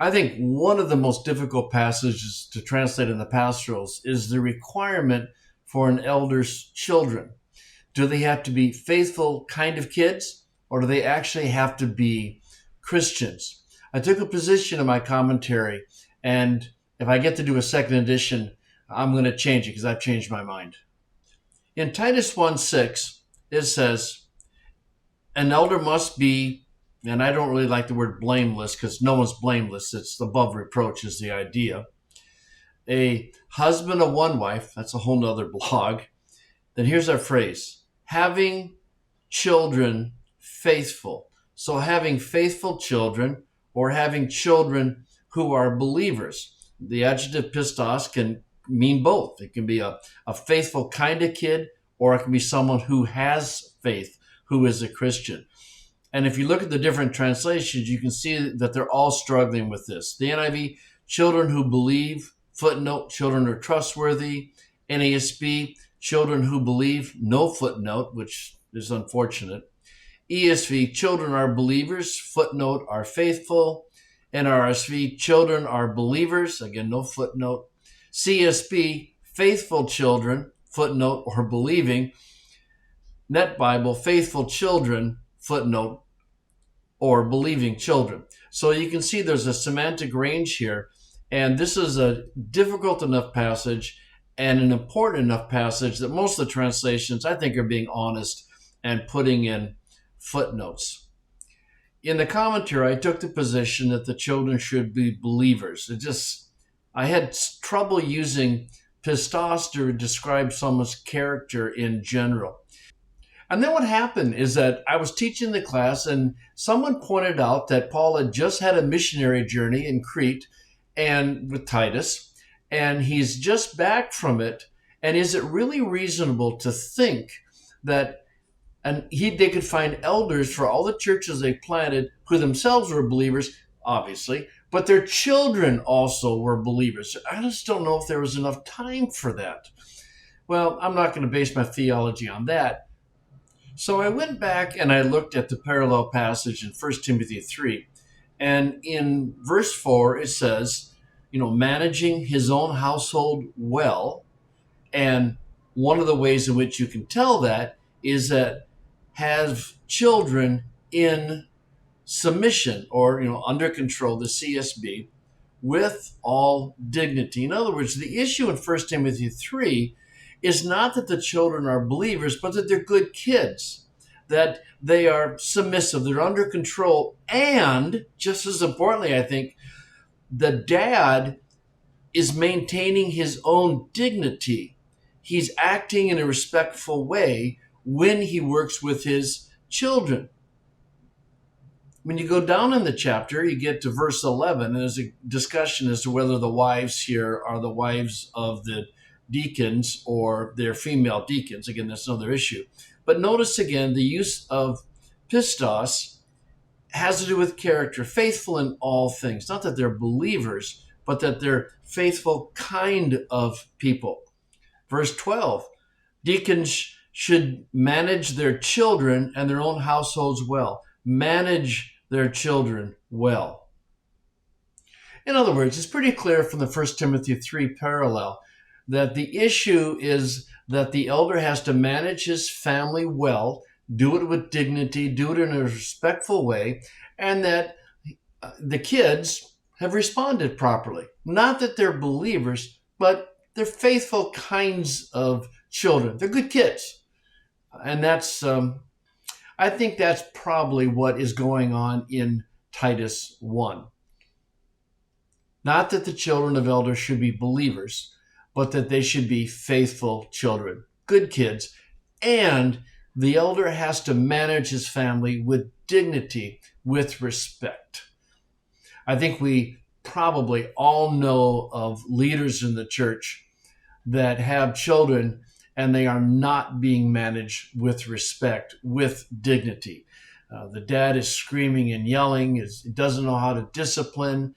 I think one of the most difficult passages to translate in the pastorals is the requirement for an elder's children. Do they have to be faithful kind of kids, or do they actually have to be Christians? I took a position in my commentary, and if I get to do a second edition, I'm going to change it because I've changed my mind. In Titus 1:6, it says, an elder must be, and I don't really like the word blameless because no one's blameless. It's above reproach is the idea. A husband of one wife, that's a whole nother blog. Then here's our phrase, having children faithful. So having faithful children or having children who are believers. The adjective pistos can mean both. It can be a faithful kind of kid, or it can be someone who has faith, who is a Christian. And if you look at the different translations, you can see that they're all struggling with this. The NIV, children who believe, footnote, children are trustworthy. NASB, children who believe, no footnote, which is unfortunate. ESV, children are believers, footnote, are faithful. NRSV, children are believers, again, no footnote. CSB, faithful children, footnote, or believing. Net Bible, faithful children, footnote, or believing children. So you can see there's a semantic range here, and this is a difficult enough passage and an important enough passage that most of the translations, I think, are being honest and putting in footnotes. In the commentary, I took the position that the children should be believers. I had trouble using pistos to describe someone's character in general. And then what happened is that I was teaching the class and someone pointed out that Paul had just had a missionary journey in Crete and with Titus, and he's just back from it. And is it really reasonable to think that they could find elders for all the churches they planted who themselves were believers, obviously, but their children also were believers? I just don't know if there was enough time for that. Well, I'm not going to base my theology on that. So I went back and I looked at the parallel passage in 1 Timothy 3. And in verse 4, it says, managing his own household well. And one of the ways in which you can tell that is that have children in submission or, under control, the CSB, with all dignity. In other words, the issue in 1 Timothy 3 is not that the children are believers, but that they're good kids, that they are submissive, they're under control, and just as importantly, I think, the dad is maintaining his own dignity. He's acting in a respectful way when he works with his children. When you go down in the chapter, you get to verse 11, and there's a discussion as to whether the wives here are the wives of the deacons or their female deacons. Again, that's another issue. But notice again, the use of pistos has to do with character, faithful in all things. Not that they're believers, but that they're faithful kind of people. Verse 12, deacons should manage their children and their own households well. Manage their children well. In other words, it's pretty clear from the 1 Timothy 3 parallel that the issue is that the elder has to manage his family well, do it with dignity, do it in a respectful way, and that the kids have responded properly. Not that they're believers, but they're faithful kinds of children. They're good kids. And that's, I think that's probably what is going on in Titus 1. Not that the children of elders should be believers, but that they should be faithful children, good kids, and the elder has to manage his family with dignity, with respect. I think we probably all know of leaders in the church that have children and they are not being managed with respect, with dignity. The dad is screaming and yelling, doesn't know how to discipline,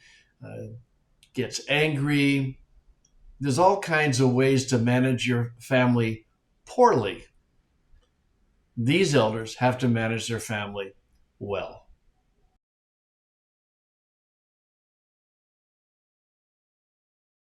gets angry. There's all kinds of ways to manage your family poorly. These elders have to manage their family well.